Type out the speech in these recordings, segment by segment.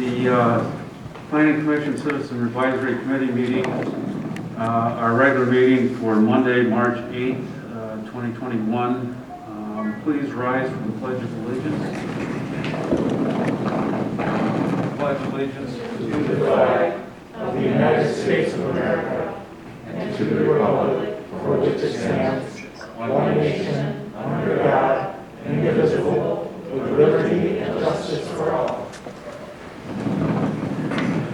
The Planning Commission Citizen Advisory Committee meeting, our regular meeting for Monday, March 8th, 2021. Please rise for the Pledge of Allegiance. Pledge allegiance to the flag of the United States of America and to the republic for which it stands, one nation, under God, indivisible, with liberty and justice for all.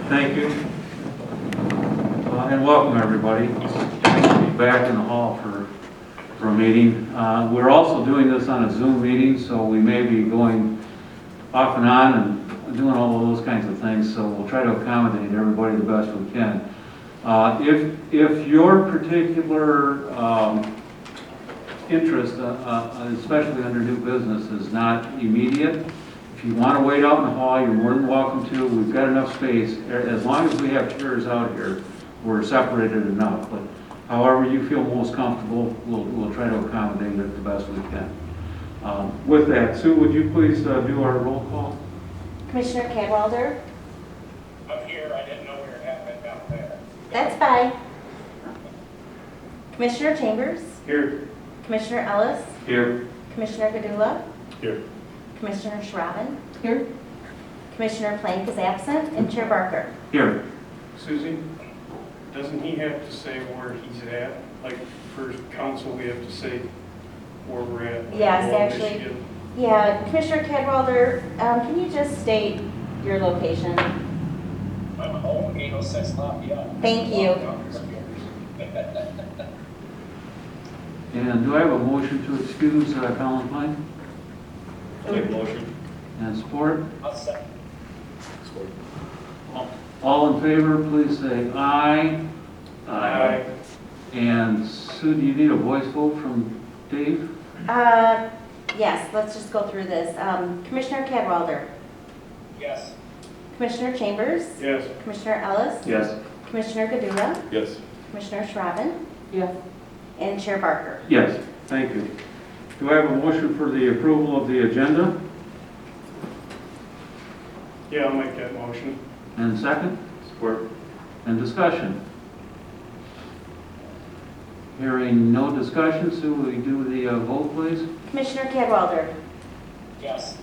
Thank you. And welcome, everybody. Back in the hall for a meeting. We're also doing this on a Zoom meeting, so we may be going off and on and doing all of those kinds of things, so we'll try to accommodate everybody the best we can. If your particular interest, especially under new business, is not immediate, if you want to wait out in the hall, you're more than welcome to. We've got enough space. As long as we have chairs out here, we're separated enough. But however you feel most comfortable, we'll try to accommodate it the best we can. With that, Sue, would you please do our roll call? Commissioner Cadwalder? Up here, I didn't know we were having it down there. That's fine. Commissioner Chambers? Here. Commissioner Ellis? Here. Commissioner Gadula? Here. Commissioner Schraven? Here. Commissioner Plank is absent, and Chair Barker? Here. Susie, doesn't he have to say where he's at? Like, for council, we have to say where we're at? Like Yes, Lowell, actually. Michigan. Yeah, Commissioner Cadwalder, can you just state your location? I'm home, 806 Lafayette. Thank you. And do I have a motion to excuse Colin Klein? Make a motion. And support? I'll second. All in favor, please say aye. Aye. And Sue, do you need a voice vote from Dave? Yes, let's just go through this. Commissioner Cadwalder? Yes. Commissioner Chambers? Yes. Commissioner Ellis? Yes. Commissioner Gadula? Yes. Commissioner Schraven? Yes. And Chair Barker? Yes, thank you. Do I have a motion for the approval of the agenda? Yeah, I'll make that motion. And second? Support. And discussion? Hearing no discussion, Sue, will you do the vote, please? Commissioner Cadwalder? Yes.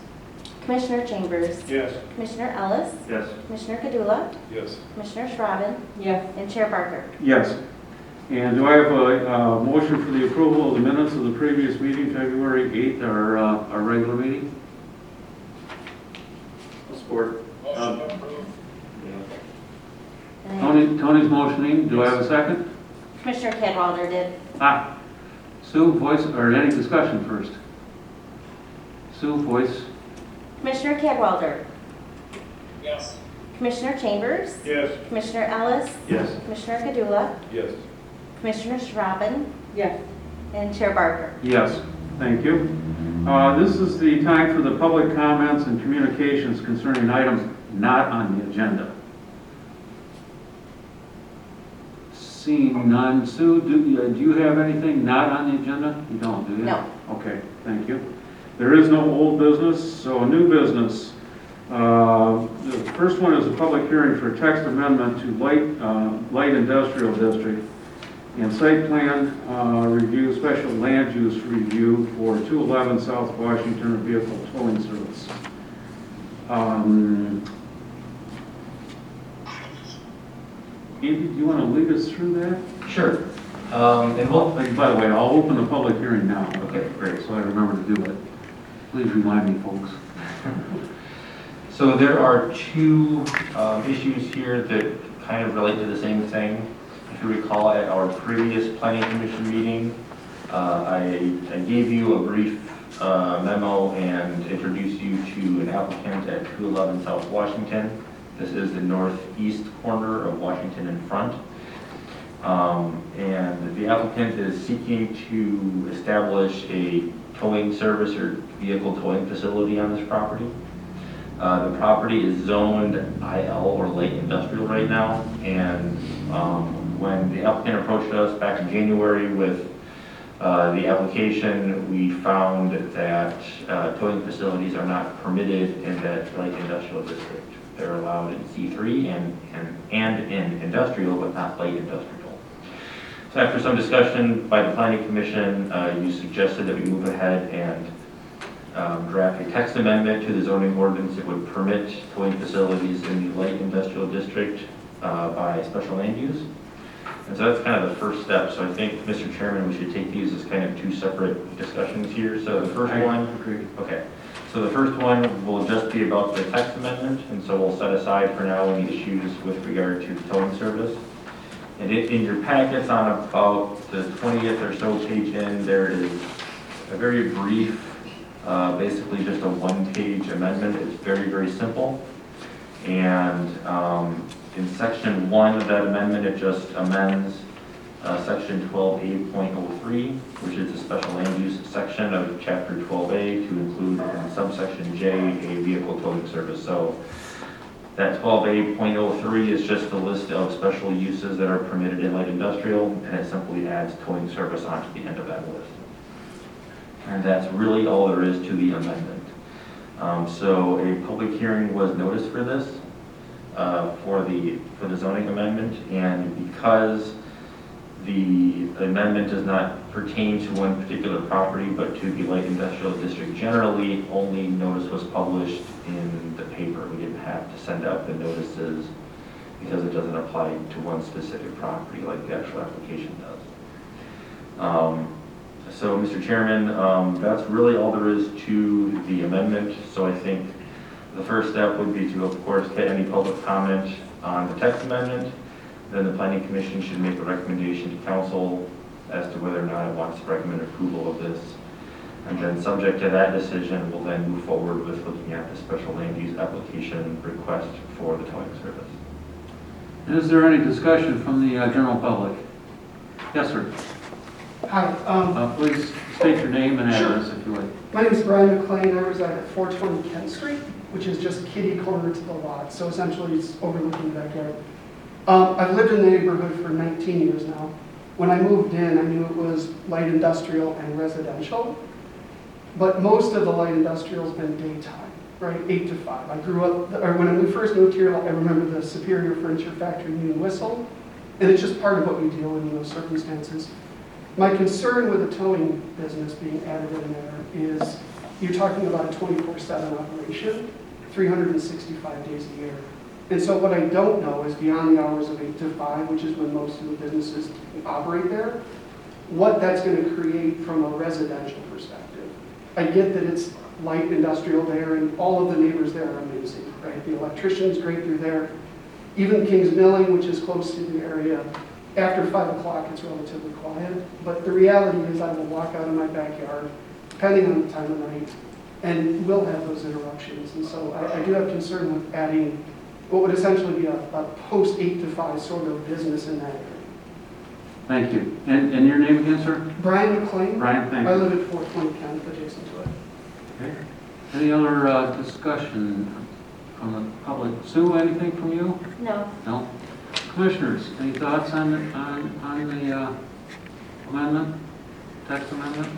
Commissioner Chambers? Yes. Commissioner Ellis? Yes. Commissioner Gadula? Yes. Commissioner Schraven? Yes. And Chair Barker? Yes. And do I have a motion for the approval of the minutes of the previous meeting, February 8th, our regular meeting? Support. Motion approved. Tony's motioning. Do I have a second? Commissioner Cadwalder did. Sue, voice, or any discussion first? Sue, voice. Commissioner Cadwalder? Yes. Commissioner Chambers? Yes. Commissioner Ellis? Yes. Commissioner Gadula? Yes. Commissioner Schraven? Yes. And Chair Barker? Yes, thank you. This is the time for the public comments and communications concerning items not on the agenda. Seeing none, Sue, do you have anything not on the agenda? You don't, do you? No. Okay, thank you. There is no old business, so new business. The first one is a public hearing for text amendment to light industrial district and site plan review, special land use review for 211 South Washington vehicle towing service. Andy, do you want to lead us through that? Sure. And we'll, By the way, I'll open the public hearing now. okay, great. So I remember to do it. Please remind me, folks. So there are two issues here that kind of relate to the same thing. If you recall, at our previous Planning Commission meeting, I gave you a brief memo and introduced you to an applicant at 211 South Washington. This is the northeast corner of Washington and Front. And the applicant is seeking to establish a towing service or vehicle towing facility on this property. The property is zoned IL or light industrial right now, and when the applicant approached us back in January with the application, we found that towing facilities are not permitted in that light industrial district. They're allowed in C3 and in industrial, but not light industrial. So after some discussion by the planning commission, you suggested that we move ahead and draft a text amendment to the zoning ordinance that would permit towing facilities in the light industrial district by special land use. And so that's kind of the first step. So I think, Mr. Chairman, we should take these as kind of two separate discussions here. So the first one, okay. So the first one will just be about the text amendment, and so we'll set aside for now any issues with regard to towing service. And in your packets on about the 20th or so page in, there is a very brief, basically just a one-page amendment. It's very, very simple. And in section 1 of that amendment, it just amends section 12A.03, which is the special land use section of chapter 12A, to include in subsection J a vehicle towing service. So that 12A.03 is just the list of special uses that are permitted in light industrial, and it simply adds towing service onto the end of that list. And that's really all there is to the amendment. So a public hearing was noticed for this, for the zoning amendment, and because the amendment does not pertain to one particular property, but to the light industrial district generally, only notice was published in the paper. We didn't have to send out the notices because it doesn't apply to one specific property like the actual application does. So, Mr. Chairman, that's really all there is to the amendment. So I think the first step would be to, of course, get any public comment on the text amendment. Then the Planning Commission should make a recommendation to council as to whether or not it wants to recommend approval of this. And then subject to that decision, we'll then move forward with looking at the special land use application request for the towing service. Is there any discussion from the general public? Yes, sir. Hi, Please state your name and Sure. address if you like. my name is Brian McLean. I reside at 420 Kent Street, which is just kitty corner to the lot. So essentially, it's overlooking the backyard. I've lived in the neighborhood for 19 years now. When I moved in, I knew it was light industrial and residential, but most of the light industrial has been daytime, right, 8 to 5. I grew up, or when we first moved here, I remember the Superior Furniture Factory Union Whistle, and it's just part of what we deal with in those circumstances. My concern with the towing business being added in there is you're talking about a 24/7 operation, 365 days a year. And so what I don't know is beyond the hours of 8 to 5, which is when most of the businesses operate there, what that's going to create from a residential perspective. I get that it's light industrial there and all of the neighbors there are amazing, right? The electrician's great through there. Even Kings Milling, which is close to the area, after 5 o'clock it's relatively quiet. But the reality is I will walk out of my backyard, depending on the time of night, and we'll have those interruptions. And so I do have concern with adding what would essentially be a post 8 to 5 sort of business in that area. Thank you. And your name again, sir? Brian McLean. Brian, thank I you. live at 420 Kent, adjacent to it. Okay. Any other discussion from the public? Sue, anything from you? No. No? Commissioners, any thoughts on the amendment, text amendment?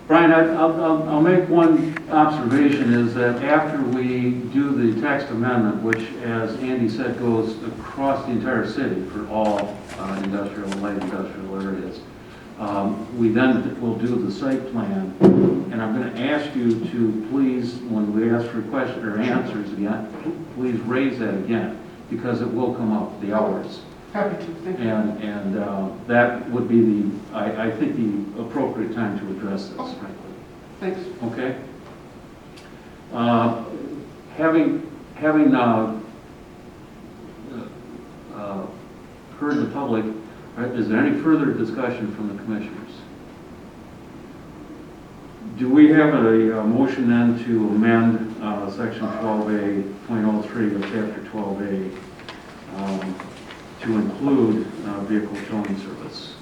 Brian, I'll make one observation, is that after we do the text amendment, which, as Andy said, goes across the entire city for all industrial and light industrial areas, we then will do the site plan, and I'm going to ask you to please, when we ask for questions or answers again, please raise that again, because it will come up, the hours. Happy to, thank you. And that would be I think the appropriate time to address this, frankly. Thanks. Okay? Having heard the public, is there any further discussion from the commissioners? Do we have a motion then to amend section 12A.03 of chapter 12A to include vehicle towing service?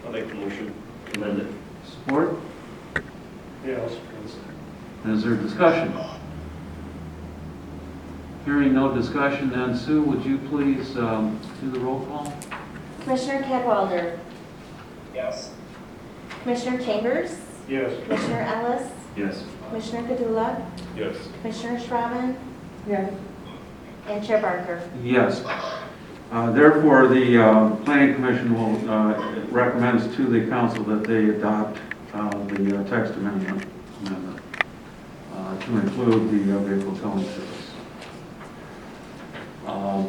I'll make the motion. Amend it. Support? Yeah, I'll support that. Is there discussion? Hearing no discussion, then Sue, would you please do the roll call? Commissioner Cadwalder, Yes. Commissioner Chambers, Yes. Commissioner Ellis, Yes. Commissioner Gadula, Yes. Commissioner Shrabbin, Yes. and Chair Barker. Yes. Therefore, the Planning Commission will recommends to the council that they adopt the text amendment to include the vehicle towing service.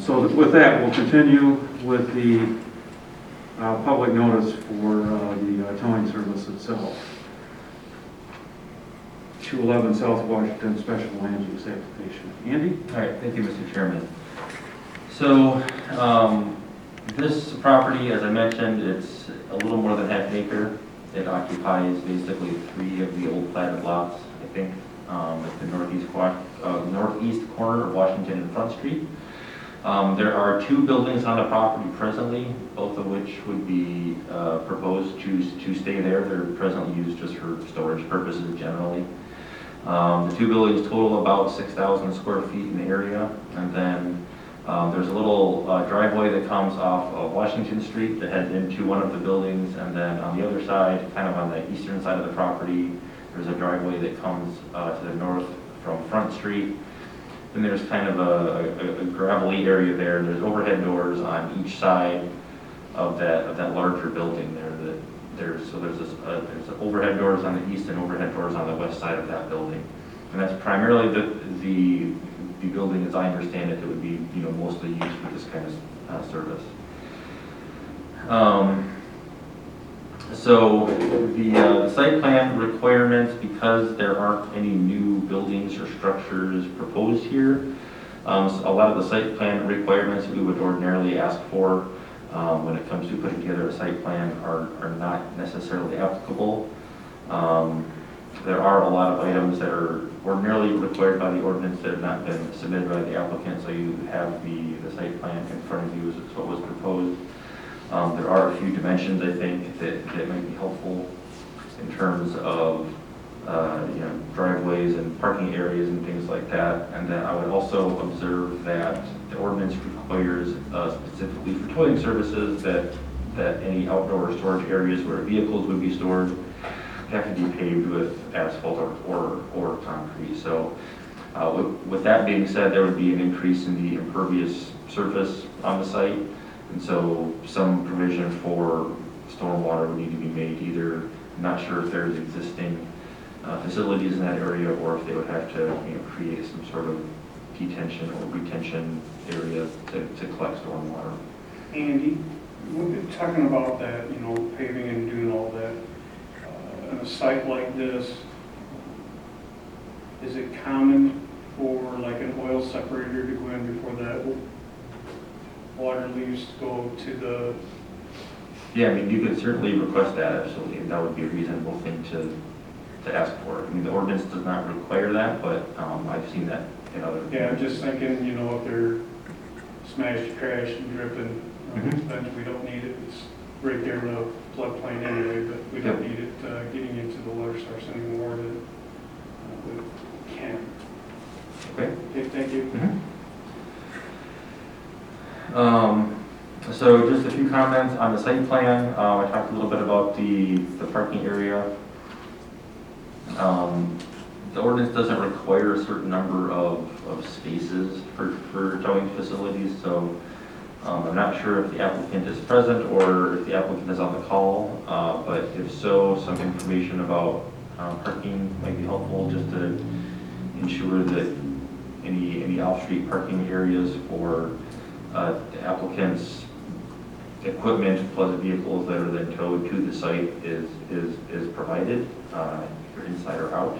So with that, we'll continue with the public notice for the towing service itself. 211 South Washington Special Land Use Application. Andy? All right, thank you, Mr. Chairman. So, this property, as I mentioned, it's a little more than half an acre. It occupies basically 3 of the old platted lots, I think, at the northeast corner of Washington and Front Street. There are 2 buildings on the property presently, both of which would be proposed to stay there. They're presently used just for storage purposes generally. The 2 buildings total about 6,000 square feet in the area, and then there's a little driveway that comes off of Washington Street that heads into one of the buildings, and then on the other side, kind of on the eastern side of the property, there's a driveway that comes to the north from Front Street. Then there's kind of a gravelly area there. There's overhead doors on each side of that larger building there. There's overhead doors on the east and overhead doors on the west side of that building, and that's primarily the building, as I understand it, that would be mostly used for this kind of service. So the site plan requirements, because there aren't any new buildings or structures proposed here, so a lot of the site plan requirements we would ordinarily ask for when it comes to putting together a site plan are not necessarily applicable. There are a lot of items that are ordinarily required by the ordinance that have not been submitted by the applicant, so you have the site plan in front of you as what was proposed. There are a few dimensions, I think, that might be helpful in terms of driveways and parking areas and things like that. And then I would also observe that the ordinance requires specifically for towing services that any outdoor storage areas where vehicles would be stored have to be paved with asphalt or concrete. So with that being said, there would be an increase in the impervious surface on the site. And so some provision for stormwater would need to be made. Either, I'm not sure if there's existing facilities in that area, or if they would have to create some sort of detention or retention area to collect stormwater. Andy, we've been talking about that, paving and doing all that. On a site like this, is it common for like an oil separator to go in before that water leaves to go to the... Yeah, I mean, you could certainly request that, absolutely, and that would be a reasonable thing to ask for. I mean, the ordinance does not require that, but I've seen that in other... Yeah, I'm just thinking, if they're smashed, crashed, and dripping, then we don't need it. It's right there in the floodplain anyway, but we don't need it getting into the water source anymore than we can. Okay. Okay, thank you. So just a few comments on the site plan. I talked a little bit about the parking area. The ordinance doesn't require a certain number of spaces for towing facilities, so I'm not sure if the applicant is present or if the applicant is on the call, but if so, some information about parking might be helpful, just to ensure that any off-street parking areas for the applicant's equipment plus vehicles that are then towed to the site is provided, either inside or out.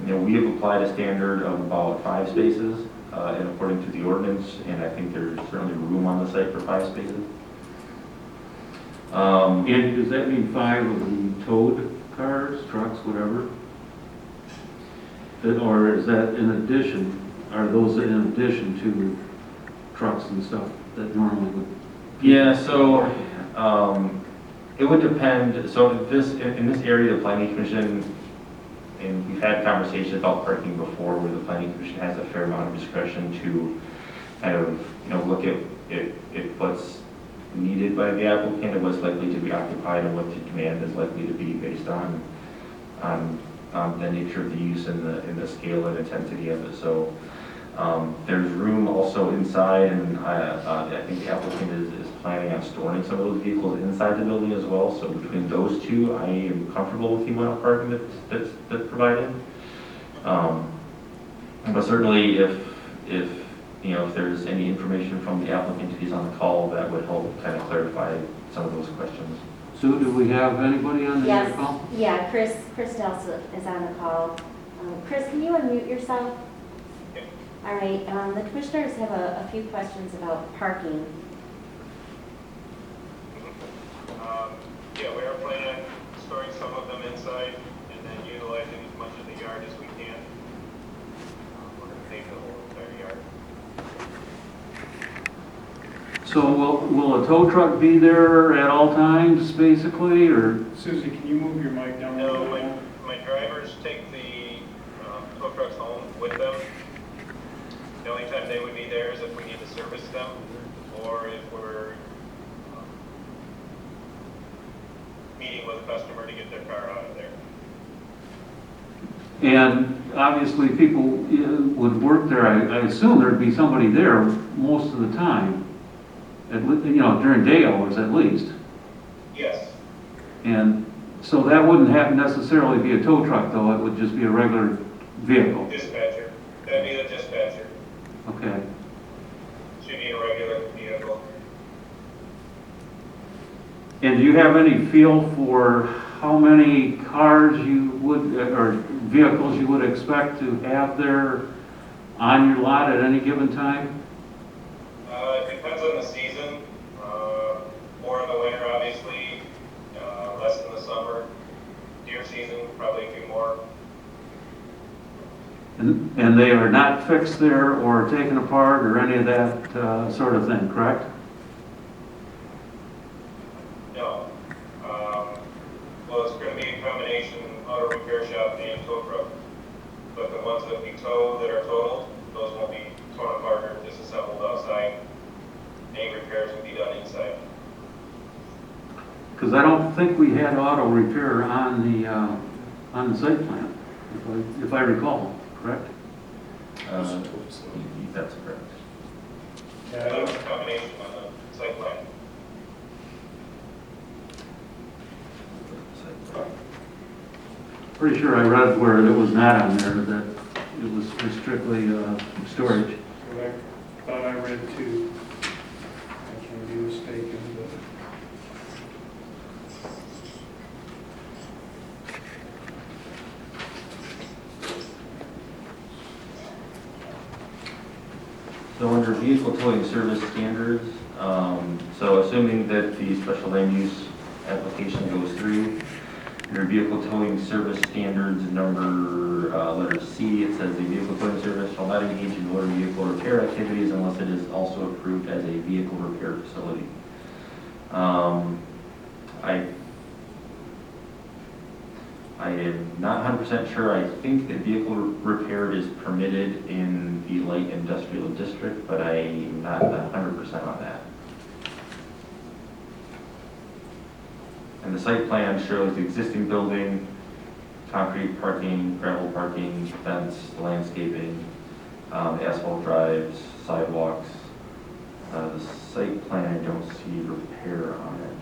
We have applied a standard of about 5 spaces, and according to the ordinance, and I think there's certainly room on the site for 5 spaces. Andy, does that mean 5 of the towed cars, trucks, whatever? Or is that in addition, are those in addition to trucks and stuff that normally would? Yeah, so it would depend. So in this area, the Planning Commission, and we've had conversations about parking before, where the Planning Commission has a fair amount of discretion to kind of look at what's needed by the applicant and what's likely to be occupied and what the demand is likely to be based on the nature of the use and the scale and intensity of it. So there's room also inside, and I think the applicant is planning on storing some of those vehicles inside the building as well. So between those two, I am comfortable with the amount of parking that's provided. But certainly if there's any information from the applicant, if he's on the call, that would help kind of clarify some of those questions. Sue, do we have anybody on the Yes, call? yeah, Chris Nelson is on the call. Chris, can you unmute yourself? Okay. All right, the commissioners have a few questions about parking. Yeah, we are planning on storing some of them inside and then utilizing as much of the yard as we can. We're going to pave the whole entire yard. So will a tow truck be there at all times, basically, or? Susie, can you move your mic down? a No, little bit? my drivers take the tow trucks home with them. The only time they would be there is if we need to service them or if we're meeting with a customer to get their car out of there. And obviously, people would work there, I assume there'd be somebody there most of the time, during day hours at least. Yes, And so that wouldn't have necessarily be a tow truck, though, it would just be a regular vehicle. dispatcher. That'd be the dispatcher. Okay. Should be a regular vehicle. And do you have any feel for how many cars you would, or vehicles you would expect to have there on your lot at any given time? It depends on the season. More in the winter, obviously, less in the summer. Deer season, probably a few more. And they are not fixed there or taken apart or any of that sort of thing, correct? No. Well, it's going to be a combination auto repair shop and tow truck. But the ones that we tow that are totaled, those won't be torn apart or disassembled outside. Any repairs will be done inside. Because I don't think we had auto repair on the site plan, if I recall, correct? That's correct. Yeah, That was a combination on the site plan. Pretty sure I read where it was not on there, that it was strictly storage. I thought I read two. I can be mistaken, but. So under vehicle towing service standards, so assuming that the special land use application goes through, under vehicle towing service standards number, letter C, it says the vehicle towing service shall not engage in motor vehicle repair activities unless it is also approved as a vehicle repair facility. I am not 100% sure. I think that vehicle repair is permitted in the light industrial district, but I'm not 100% on that. And the site plan shows the existing building, concrete parking, gravel parking, fence, landscaping, asphalt drives, sidewalks. The site plan, I don't see repair on it.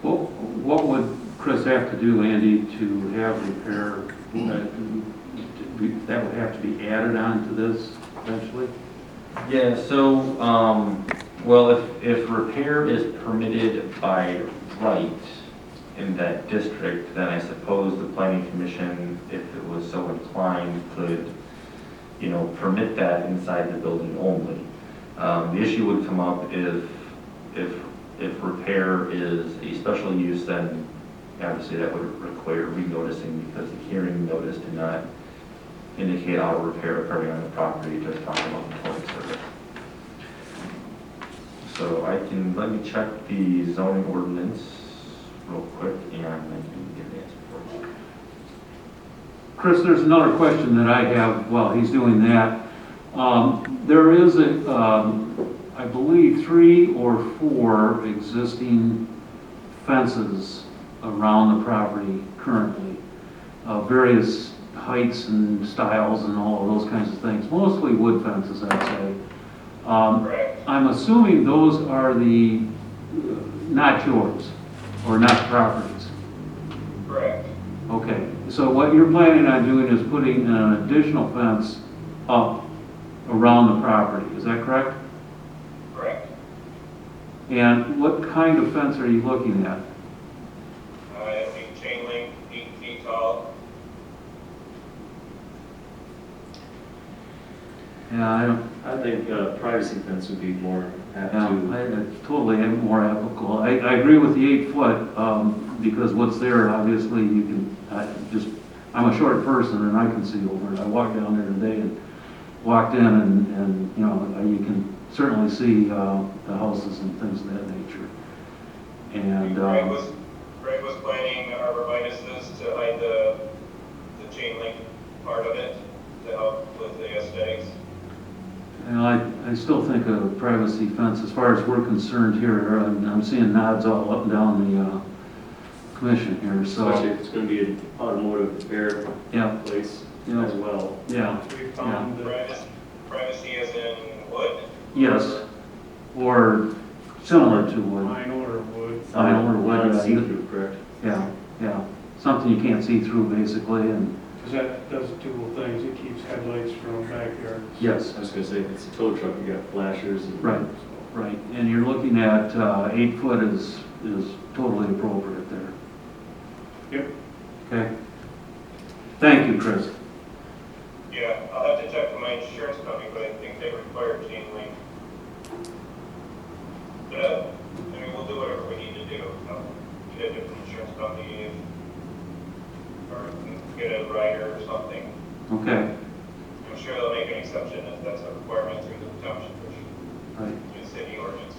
What would Chris have to do, Andy, to have repair? That would have to be added on to this eventually? Yeah, so, well, if repair is permitted by right in that district, then I suppose the planning commission, if it was so inclined, could, permit that inside the building only. The issue would come up if repair is a special use, then obviously that would require renoticing because the hearing notice did not indicate auto repair occurring on the property, just talking about the towing service. So let me check the zoning ordinance real quick and I can get an answer for you. Chris, there's another question that I have while he's doing that. There is I believe 3 or 4 existing fences around the property currently, various heights and styles and all of those kinds of things, mostly wood fences, I'd say. Correct. I'm assuming those are not yours, or not the properties. Correct. Okay, so what you're planning on doing is putting an additional fence up around the property, is that correct? Correct. And what kind of fence are you looking at? It'll be chain link, 8 feet tall. Yeah, I think privacy fence would be more apt I to. totally am more applicable. I agree with the 8 foot, because what's there, obviously, you can, I'm a short person and I can see over it. I walked down there today and walked in and you know, you can certainly see the houses and things of that nature. And, Greg was planning arborvitae's to hide the chain link part of it to help with the aesthetics. and I still think a privacy fence, as far as we're concerned here, I'm seeing nods all up and down the commission here, so. Especially if it's going to be an automotive repair Yeah, place Yeah. as well. yeah, We found that Privacy as in wood? yes, or similar to wood. vinyl or wood. Vinyl or wood, yeah. See-through, correct? Yeah, yeah, something you can't see through basically, and, Because that does two things, it keeps headlights from backyards. yes, I was going to say, if it's a tow truck, you got flashers. And right, right. And you're looking at 8 foot is totally appropriate there. Yep. Okay. Thank you, Chris. Yeah, I'll have to check with my insurance company, but I think they require chain link. But, I mean, we'll do whatever we need to do. Get a different insurance company or get a rider or something. Okay, I'm sure they'll make an exception if that's a requirement through the township or right. through the city ordinance.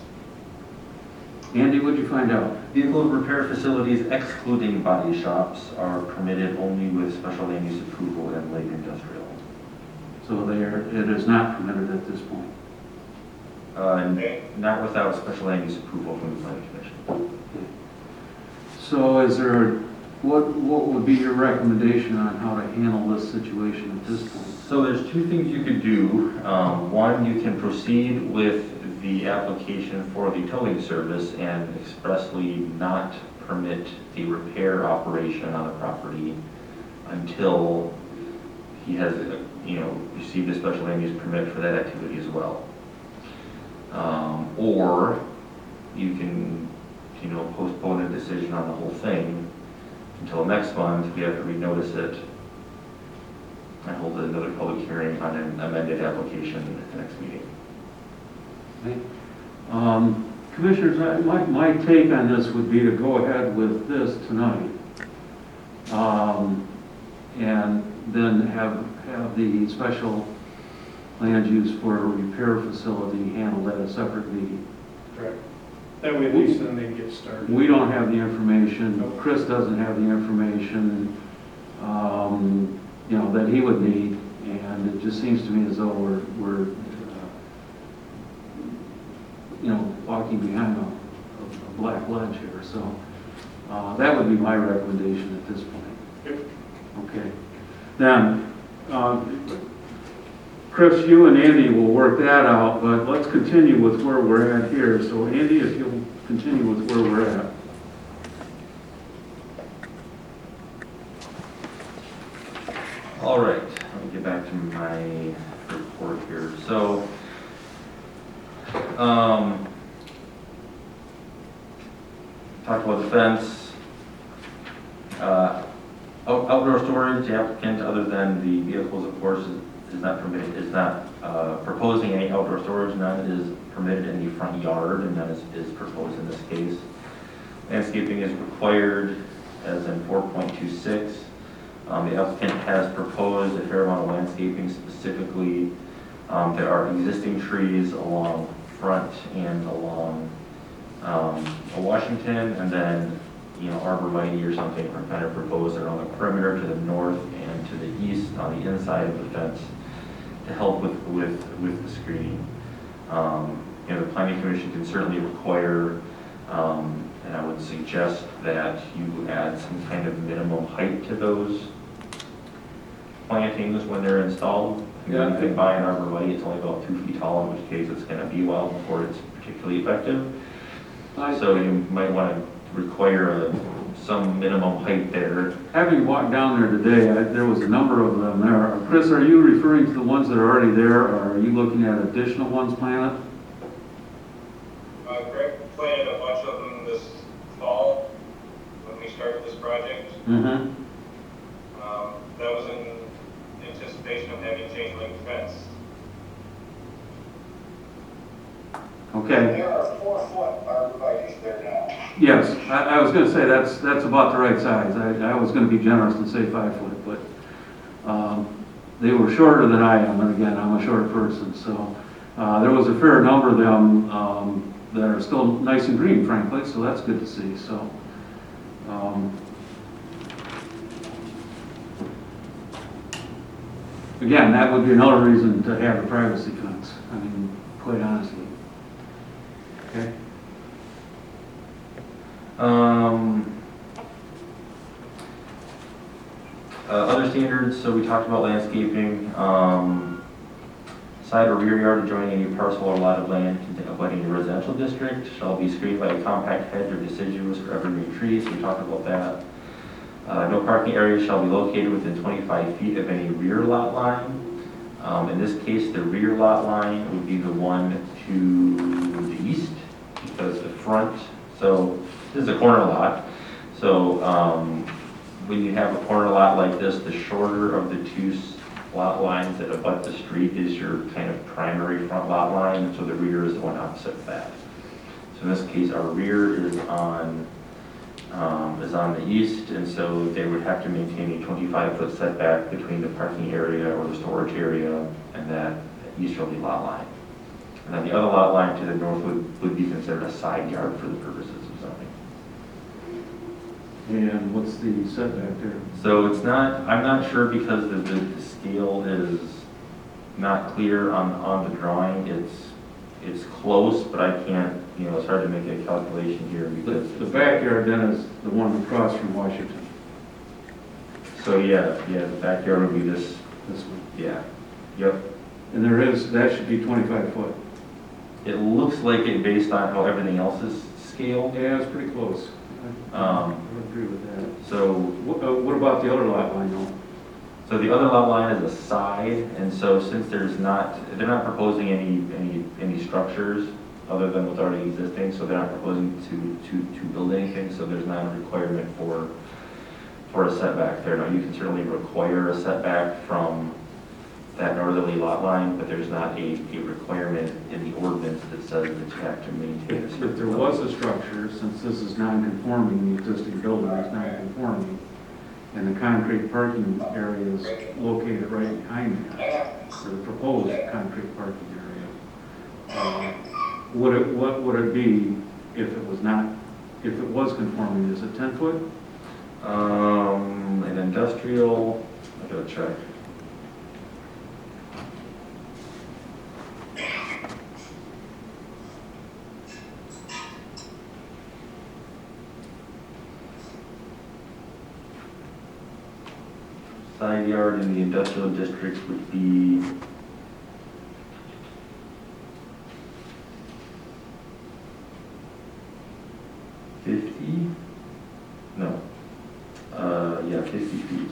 Andy, what'd you find out? Vehicle repair facilities excluding body shops are permitted only with special land use approval and light industrial. So it is not permitted at this point. Okay. Not without special land use approval from the planning commission. So is there, what would be your recommendation on how to handle this situation at this point? So there's 2 things you could do. One, you can proceed with the application for the towing service and expressly not permit the repair operation on the property until he has, received a special land use permit for that activity as well. Or you can, postpone a decision on the whole thing until next month. We have to renotice it and hold another public hearing on an amended application at the next meeting. Okay. Commissioners, my take on this would be to go ahead with this tonight. And then have the special land use for a repair facility handled at a separate meeting. Correct. That way at least then they get started. We don't have the information, Chris doesn't have the information, that he would need, and it just seems to me as though we're walking behind a black ledge here, so that would be my recommendation at this point. Yep. Okay. Then, Chris, you and Andy will work that out, but let's continue with where we're at here. So Andy, if you'll continue with where we're at. All right, let me get back to my report here. So, talked about the fence. Outdoor storage, the applicant, other than the vehicles, of course, is not permitted, is not proposing any outdoor storage. None is permitted in the front yard, and none is proposed in this case. Landscaping is required, as in 4.26. The applicant has proposed a fair amount of landscaping. Specifically, there are existing trees along front and along Washington, and then arborvitae or something are kind of proposed around the perimeter to the north and to the east on the inside of the fence to help with the screening. The planning commission can certainly require, and I would suggest that you add some kind of minimum height to those plantings when they're installed. Yeah. You can buy an arborvitae, it's only about 2 feet tall, in which case it's going to be a while before it's particularly effective. So you might want to require some minimum height there. Having walked down there today, there was a number of them there. Chris, are you referring to the ones that are already there, or are you looking at additional ones planted? Greg planted a bunch of them this fall when we started this project. Mm-hmm. That was in anticipation of having chain link fence. Okay. There are 4-foot arborvitaes there now. Yes, I was gonna say that's about the right size. I was gonna be generous and say 5 foot, but, they were shorter than I am, and again, I'm a short person, so, there was a fair number of them, that are still nice and green, frankly, so that's good to see, so. Again, that would be another reason to have a privacy fence, I mean, quite honestly. Okay? Other standards, so we talked about landscaping, side or rear yard adjoining any parcel or lot of land abutting a residential district shall be screened by a compact hedge or deciduous or evergreen trees, we talked about that. No parking areas shall be located within 25 feet of any rear lot line. In this case, the rear lot line would be the one to the east, because the front, so this is a corner lot, so when you have a corner lot like this, the shorter of the two lot lines that abut the street is your kind of primary front lot line, and so the rear is the one opposite of that. So in this case, our rear is on the east, and so they would have to maintain a 25-foot setback between the parking area or the storage area and that easterly lot line. And then the other lot line to the north would be considered a side yard for the purposes of zoning. And what's the setback there? So it's not, I'm not sure because the scale is not clear on the drawing. It's close, but I can't, it's hard to make a calculation here because. The backyard then is the one across from Washington, So yeah, the backyard would be this, this one. yeah, yep. And that should be 25 foot. It looks like it based on how everything else is scaled. Yeah, it's pretty close. I would agree with that. So, What about the other lot line though? so the other lot line is a side, and so since they're not proposing any structures other than what's already existing, so they're not proposing to build anything, so there's not a requirement for a setback there. Now, you can certainly require a setback from that northerly lot line, but there's not a requirement in the ordinance that says that you have to maintain a certain. If there was a structure, since this is non-conforming, the existing building is non-conforming, and the concrete parking area is located right behind that, or the proposed concrete parking area, what would it be if it was conforming? Is it 10 foot? An industrial, I gotta check. Side yard in the industrial district would be 50? No. 50 feet.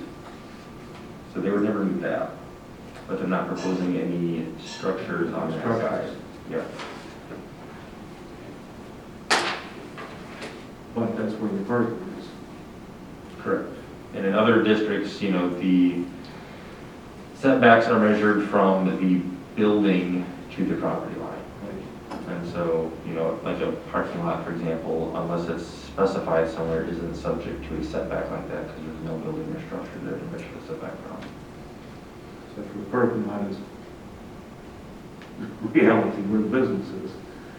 So they would never meet that, but they're not proposing any structures on that side. Yeah. But that's where the parking is. Correct. And in other districts, the setbacks are measured from the building to the property line. And so, like a parking lot, for example, unless it's specified somewhere, isn't subject to a setback like that because there's no building or structure there to measure the setback from. So for the parking lot is reality where the business is.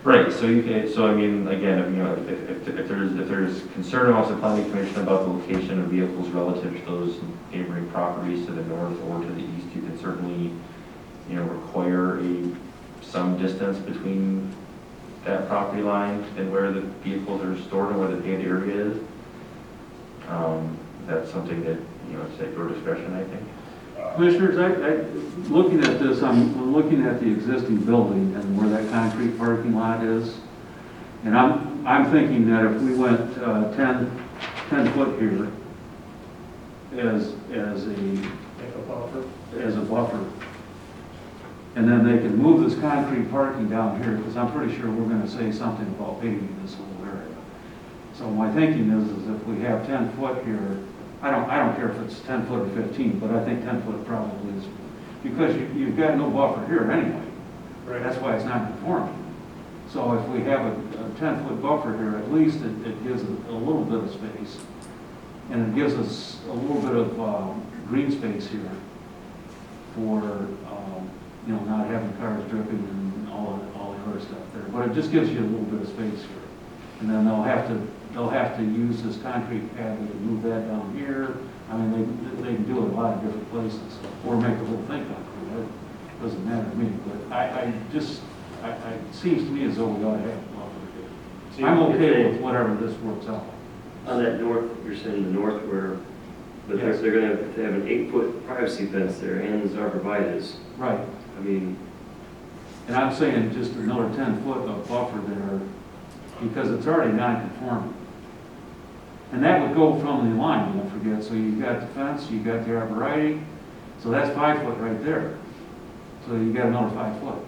Right, so you can, so I mean, again, if there's concern amongst the planning commission about the location of vehicles relative to those neighboring properties to the north or to the east, you can certainly, require some distance between that property line and where the vehicles are stored and where the paved area is. That's something that, it's at your discretion, I think. Commissioners, looking at this, I'm looking at the existing building and where that concrete parking lot is. And I'm thinking that if we went 10 foot here as a buffer, and then they can move this concrete parking down here, because I'm pretty sure we're gonna say something about paving this whole area. So my thinking is if we have 10 foot here, I don't care if it's 10 foot or 15, but I think 10 foot probably is, because you've got no buffer here anyway. Right. That's why it's not conforming. So if we have a 10 foot buffer here, at least it gives a little bit of space. And it gives us a little bit of green space here for, not having cars dripping and all the other stuff there. But it just gives you a little bit of space here. And then they'll have to use this concrete pad to move that down here. I mean, they can do it a lot of different places, or make the whole thing concrete. It doesn't matter to me, but it seems to me as though we ought to have a buffer here. I'm okay with whatever this works out. On that north, you're saying the north where, but Yes. they're gonna have to have an 8-foot privacy fence there and the arborvitae. Right. I mean, And I'm saying just another 10 foot of buffer there, because it's already non-conforming. And that would go from the line, don't forget. So you've got the fence, you've got the arborvitae, so that's 5 foot right there. So you got another 5 foot.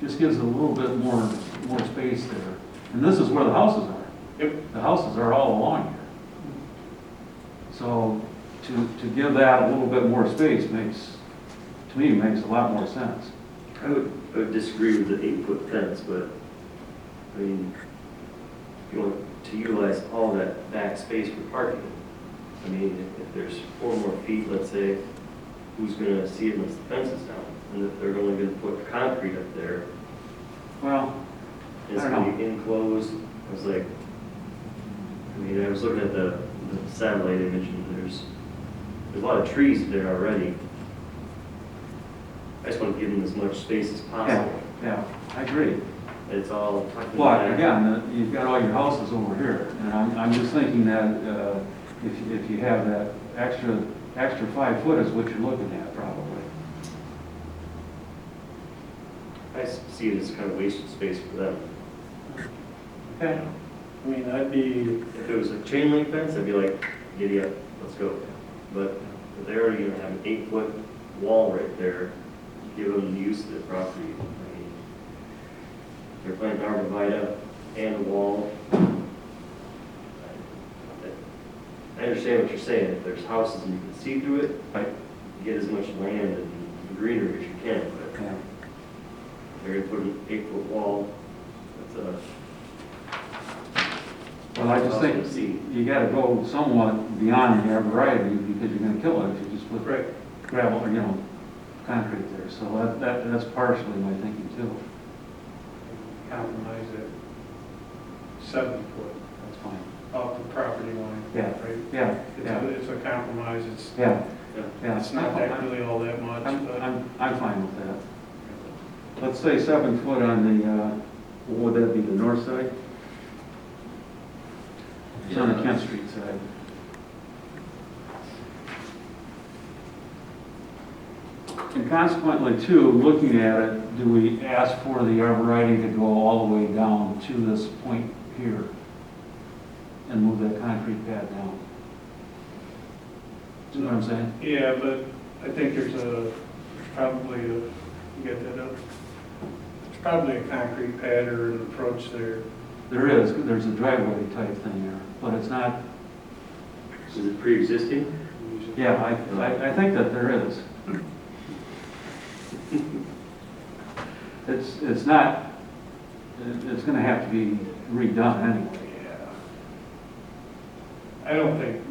Just gives it a little bit more space there. And this is where the houses are. Yep. The houses are all along here. So to give that a little bit more space makes a lot more sense. I would disagree with the 8-foot fence, but, I mean, if you want to utilize all that back space for parking, I mean, if there's 4 more feet, let's say, who's gonna see it unless the fence is down? And if they're only gonna put concrete up there, Well, it's I don't gonna be enclosed, I was like, I was looking at the satellite image, and there's a lot of trees there already. I just want to give them as much space as possible. yeah, I agree. It's all tucked in But back. again, you've got all your houses over here, and I'm just thinking that if you have that extra 5 foot is what you're looking at probably. I see it as kind of wasted space for them. Okay. I mean, I'd be, If it was a chain link fence, I'd be like, giddy up, let's go. But if they're already gonna have an 8-foot wall right there, give them the use of their property. I mean, they're planting arborvitae and a wall. I understand what you're saying. If there's houses and you can see through it, Right. get as much land and greenery as you can, but Yeah. they're gonna put an 8-foot wall, that's Well, I just Awesome think to see. you gotta go somewhat beyond the arborvitae because you're gonna kill it if you just put gravel or, concrete there. So that's partially my thinking too. compromise at 7 foot That's fine. off the property line. Yeah. Right? Yeah, yeah, It's a compromise, yeah, Yeah. yeah. it's not that really all that much, but. I'm fine with that. Let's say 7 foot on the, what would that be, the north side? It's on the Kent Street side. And consequently, too, looking at it, do we ask for the arborvitae to go all the way down to this point here and move that concrete pad down? Do you know what I'm saying? Yeah, but I think there's probably you get that up? There's probably a concrete pad or an approach there. There's a driveway type thing there, but it's not, Is it pre-existing? yeah, I think that there is. It's not, it's gonna have to be redone anyway. Yeah. I don't think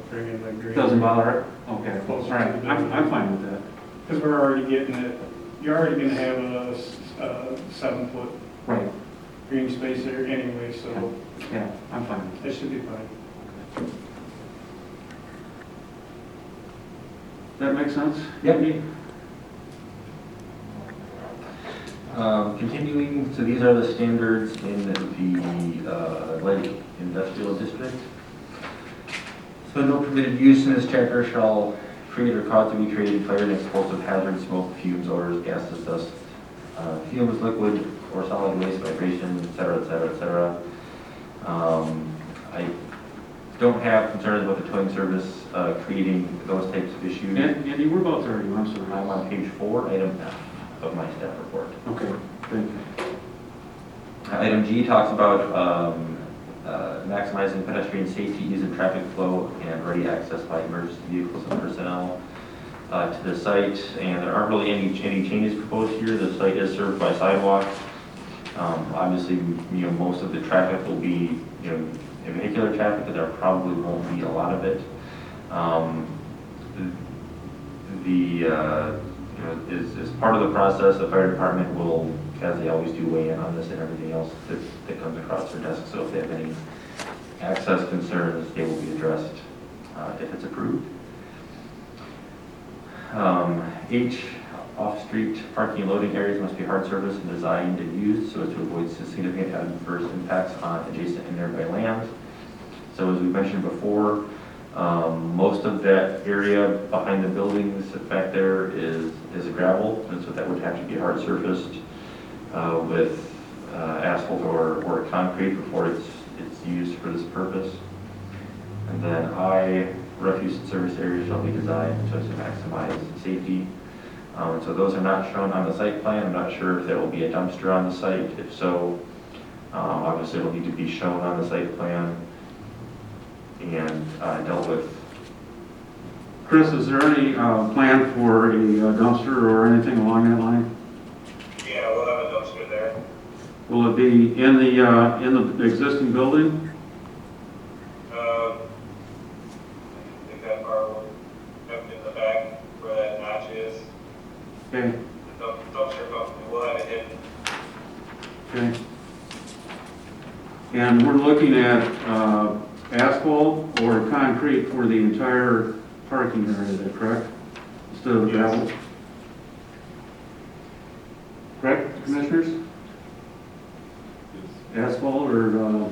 bringing the green. Doesn't bother it? Okay, all Closer right, to the I'm fine with that. Because we're already getting it, you're already gonna have a 7-foot Right, green space there anyway, so yeah, I'm fine. that should be fine. That make sense? Yep. Continuing, so these are the standards in the light industrial district. So no permitted use in this chapter shall create or cause to be created fire and explosive hazards, smoke, fumes, odors, gases, dust, fumes, liquid or solid waste, vibration, et cetera, et cetera, et cetera. I don't have concerns about the towing service creating those types of issues. Andy, whereabouts are you? I'm sorry. I'm on page 4, item F of my staff report. Okay, thank you. Item G talks about maximizing pedestrian safety, ease of traffic flow, and ready access by emergency vehicles and personnel to the site. And there aren't really any changes proposed here. The site is served by sidewalks. Obviously, most of the traffic will be, vehicular traffic, but there probably won't be a lot of it. As part of the process, the fire department will, as they always do, weigh in on this and everything else that comes across their desk. So if they have any access concerns, they will be addressed if it's approved. H, off-street parking and loading areas must be hard surfaced and designed and used so as to avoid significant adverse impacts on adjacent and nearby lands. So as we mentioned before, most of that area behind the buildings back there is gravel, and so that would have to be hard surfaced with asphalt or concrete before it's used for this purpose. And then I, refuse and service areas shall be designed so as to maximize safety. So those are not shown on the site plan. I'm not sure if there will be a dumpster on the site. If so, obviously it'll need to be shown on the site plan and dealt with. Chris, is there any plan for a dumpster or anything along that line? Yeah, we'll have a dumpster there. Will it be in the existing building? I think that part will have in the back where that notch is. Okay, The dumpster company, we'll have it hidden. okay. And we're looking at asphalt or concrete for the entire parking area, is that correct? Instead of gravel? Correct, commissioners? Asphalt or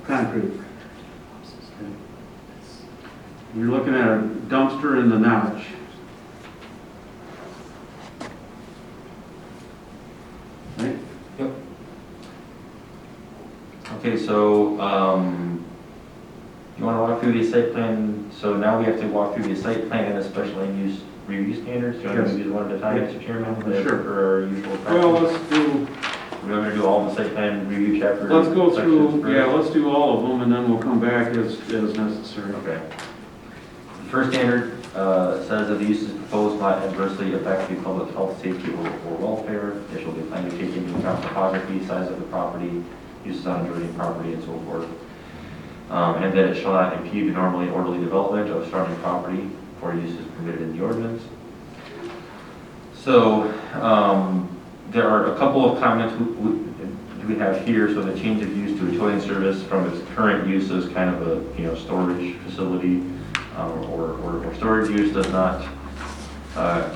concrete? Okay. You're looking at a dumpster in the notch. Right? Yep. Okay, so you want to walk through the site plan? So now we have to walk through the site plan and the special land use review standards. Do you want to do one at a time, Yes. Mr. Chairman? Sure. For our usual practice. Well, let's do, We're going to do all the site plan review chapters. let's go through, sections first? yeah, let's do all of them and then we'll come back as necessary. Okay. The first standard says that the uses proposed will not adversely affect the public health, safety, or welfare. There shall be planned to take into account topography, size of the property, uses on adjoining property, and so forth. And that it shall not impede the normally orderly development of surrounding property for uses permitted in the ordinance. So there are a couple of comments we have here. So the change of use to a towing service from its current use as kind of a storage facility or storage use does not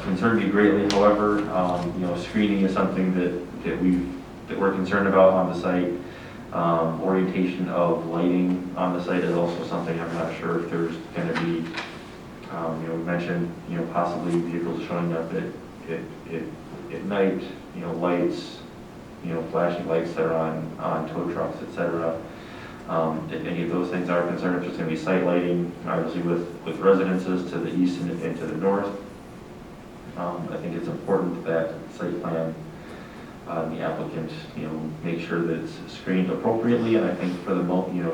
concern me greatly. However, screening is something that we're concerned about on the site. Orientation of lighting on the site is also something I'm not sure if there's going to be, we mentioned, possibly vehicles showing up at night, lights, flashing lights that are on tow trucks, etc. If any of those things are concerned, if there's going to be site lighting, obviously with residences to the east and to the north, I think it's important that site plan the applicant, make sure that it's screened appropriately, and I think for the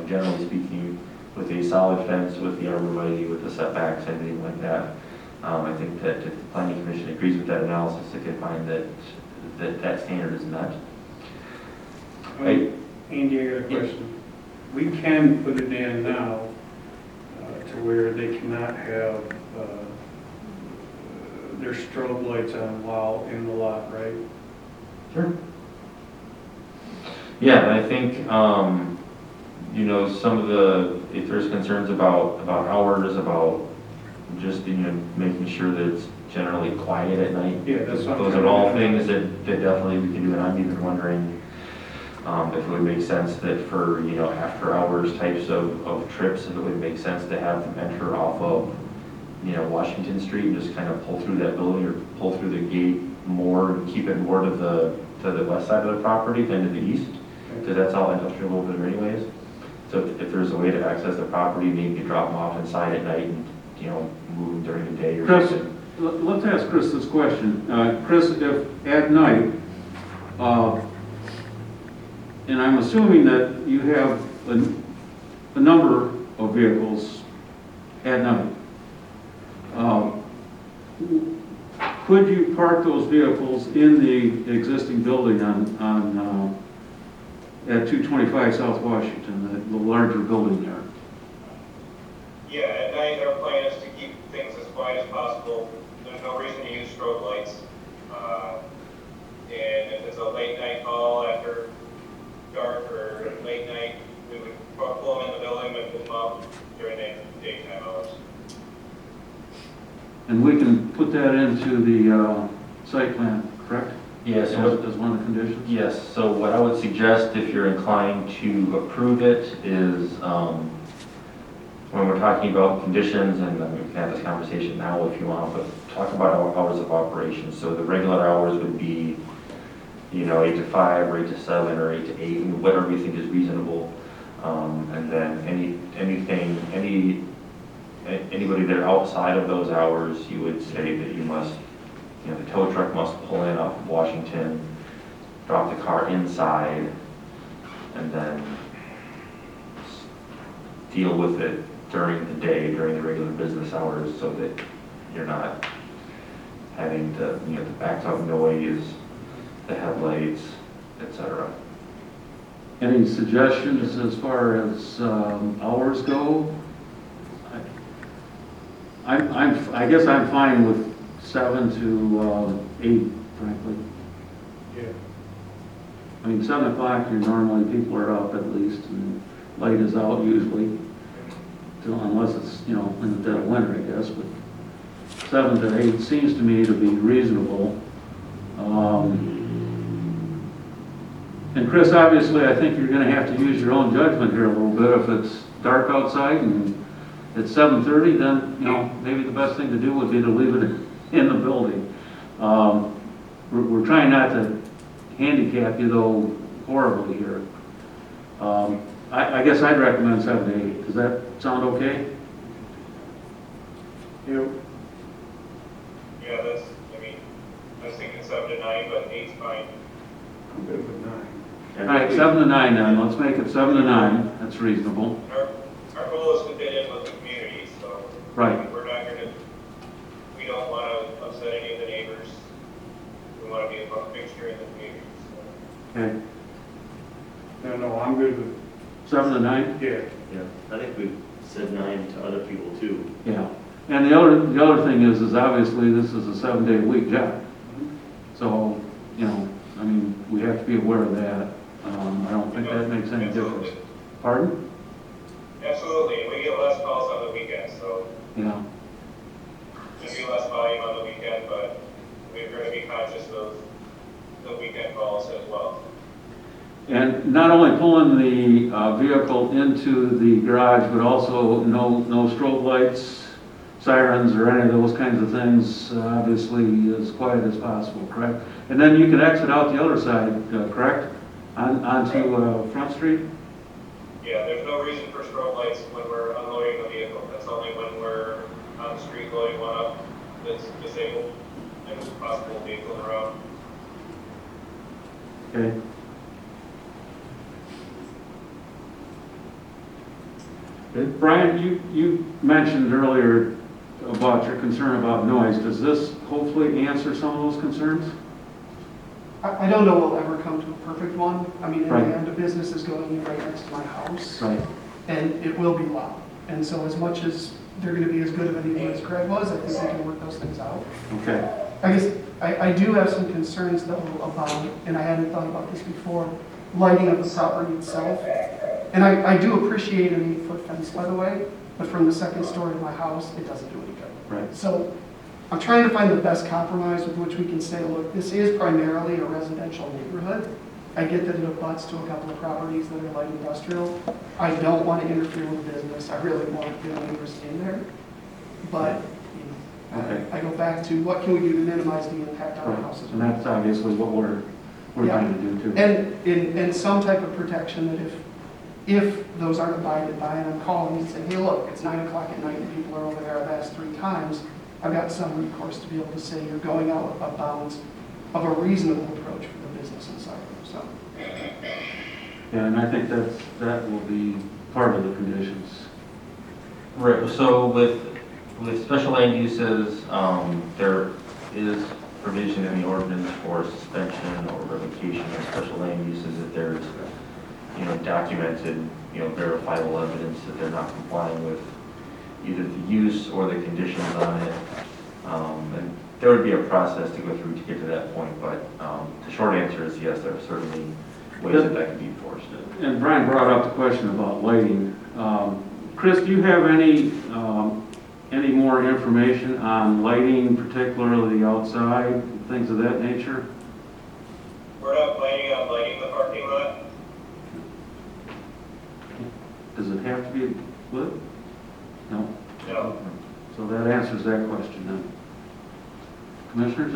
generally speaking, with a solid fence, with the arborvitae, with the setbacks, anything like that, I think that if the planning commission agrees with that analysis, it can find that standard is met. Right. Andy, I got a question. We can put it in now to where they cannot have their strobe lights on while in the lot, right? Sure. Yeah, and I think, you know, some of the, if there's concerns about hours, about just, you know, making sure that it's generally quiet at night. Yeah, that's what I'm Those trying are all to do. things that definitely we can do, and I'm even wondering if it would make sense that for, you know, after hours types of trips, if it would make sense to have them enter off of, you know, Washington Street and just kind of pull through that building or pull through the gate more and keep it more to the west side of the property than to the east, because that's all industrial over there anyways. So if there's a way to access the property, maybe drop them off inside at night and, you know, move them during the day or Chris, something. let's ask Chris this question. Chris, if at night, and I'm assuming that you have a number of vehicles at night, could you park those vehicles in the existing building on at 225 South Washington, the larger building there? Yeah, at night, our plan is to keep things as quiet as possible. There's no reason to use strobe lights. And if it's a late night call after dark or late night, we would pull them in the building and pull them out during the daytime hours. And we can put that into the site plan, correct? Yes, As one of the conditions? yes, so what I would suggest, if you're inclined to approve it, is when we're talking about conditions, and we can have this conversation now if you want, but talk about our hours of operation. So the regular hours would be, you know, 8 to 5, or 8 to 7, or 8 to 8, whatever we think is reasonable. And then anybody there outside of those hours, you would say that you must, you know, the tow truck must pull in off of Washington, drop the car inside, and then deal with it during the day, during the regular business hours, so that you're not having the, you know, the backed up noise, the headlights, etc. Any suggestions as far as hours go? I guess I'm fine with 7 to 8, frankly. Yeah. I mean, 7 o'clock, you're normally, people are up at least, and light is out usually, unless it's, you know, in the dead of winter, I guess, but 7 to 8 seems to me to be reasonable. And Chris, obviously, I think you're gonna have to use your own judgment here a little bit. If it's dark outside and it's 7:30, then, you know, maybe the best thing to do would be to leave it in the building. We're trying not to handicap you, though, horribly here. I guess I'd recommend 7 to 8. Does that sound okay? Yep. Yeah, that's, I mean, I was thinking 7 to 9, but 8's fine. I'm good with 9. All right, 7 to 9 then. Let's make it 7 to 9. That's reasonable. Our goal is to fit in with the community, so. Right. We're not gonna, we don't wanna upset any of the neighbors. We wanna be a fixture in the community, so. Okay. No, I'm good with, 7 to 9? yeah. Yeah, I think we've said 9 to other people too. Yeah. And the other thing is obviously this is a 7-day-a-week job. So, you know, I mean, we have to be aware of that. I don't think that makes any difference. Absolutely. Pardon? Absolutely, we get less calls on the weekends, so Yeah. there'll be less volume on the weekend, but we're gonna be conscious of the weekend calls as well. And not only pulling the vehicle into the garage, but also no strobe lights, sirens, or any of those kinds of things, obviously as quiet as possible, correct? And then you can exit out the other side, correct? Onto Front Street? Yeah, there's no reason for strobe lights when we're unloading the vehicle. That's only when we're on the street loading one up that's disabled and there's a possible vehicle around. Okay. Brian, you mentioned earlier about your concern about noise. Does this hopefully answer some of those concerns? I don't know we'll ever come to a perfect one. I mean, in Right. the end, the business is going in right next to my house, Right. and it will be loud. And so as much as they're gonna be as good of a neighbor as Craig was, I think we can work those things out. Okay. I guess, I do have some concerns though about, and I hadn't thought about this before, lighting of the property itself. And I do appreciate an 8-foot fence, by the way, but from the second story of my house, it doesn't do any good. Right. So I'm trying to find the best compromise with which we can say, look, this is primarily a residential neighborhood. I get that it abuts to a couple of properties that are light industrial. I don't want to interfere with business. I really want the neighbors in there. But you know, Okay. I go back to what can we do to minimize the impact on the houses? And that's obviously what we're Yeah. trying to do too. And some type of protection that if those aren't abided by, and I'm calling and saying, hey, look, it's 9 o'clock at night and people are over there, I've asked 3 times, I've got some recourse to be able to say you're going out of bounds of a reasonable approach for the business inside of them, so. Yeah, and I think that will be part of the conditions. Right, so with special land uses, there is provision in the ordinance for suspension or revocation of special land uses if there's, documented, verifiable evidence that they're not complying with either the use or the conditions on it. And there would be a process to go through to get to that point, but the short answer is yes, there are certainly ways that can be enforced. And Brian brought up the question about lighting. Chris, do you have any more information on lighting, particularly outside, things of that nature? We're not planning on lighting the parking lot. Does it have to be lit? No? No. So that answers that question then. Commissioners,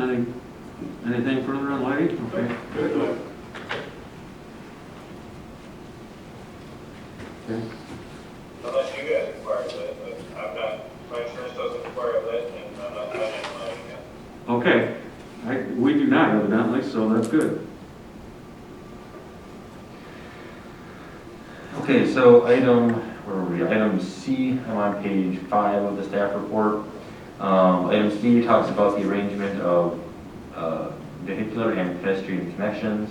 anything further on lighting? Okay. Good. Okay. Unless you guys require it, but I'm not, my insurance doesn't require it lit, and I'm not planning on lighting it. Okay. We do not evidently, so that's good. Okay, so item C, I'm on page 5 of the staff report. Item C talks about the arrangement of vehicular and pedestrian connections.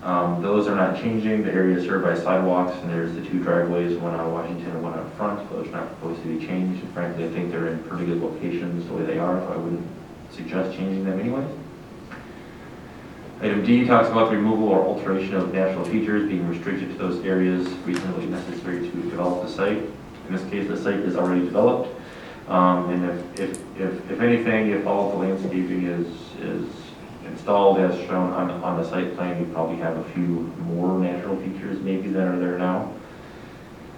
Those are not changing. The area is served by sidewalks, and there's the 2 driveways, one on Washington and one out front. Those are not proposed to be changed. And frankly, I think they're in pretty good locations the way they are, so I wouldn't suggest changing them anyway. Item D talks about the removal or alteration of natural features being restricted to those areas reasonably necessary to develop the site. In this case, the site is already developed. And if anything, if all of the landscaping is installed as shown on the site plan, you probably have a few more natural features maybe than are there now.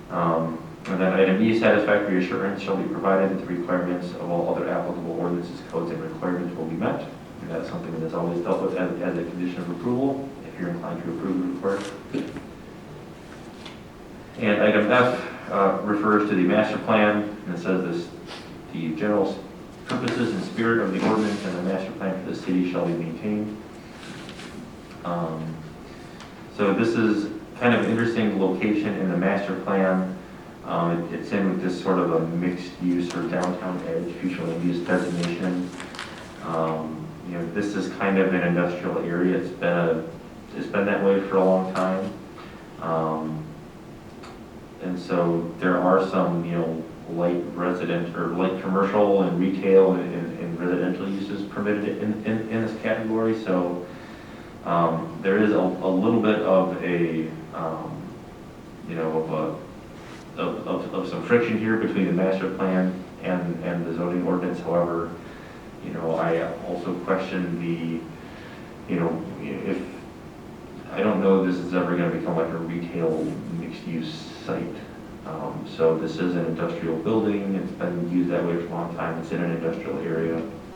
And then item E, satisfactory assurance shall be provided that the requirements of all other applicable ordinances, codes, and requirements will be met. And that's something that is always dealt with as a condition of approval, if you're inclined to approve the requirement. And item F refers to the master plan, and it says this: the general purposes and spirit of the ordinance and the master plan for the city shall be maintained. So this is kind of an interesting location in the master plan. It's in with this sort of a mixed use or downtown edge future land use designation. This is kind of an industrial area. It's been that way for a long time. And so there are some, light resident or light commercial and retail and residential uses permitted in this category. So there is a little bit of of some friction here between the master plan and the zoning ordinance. However, I also question if I don't know this is ever going to become like a retail mixed-use site. So this is an industrial building. It's been used that way for a long time. It's in an industrial area.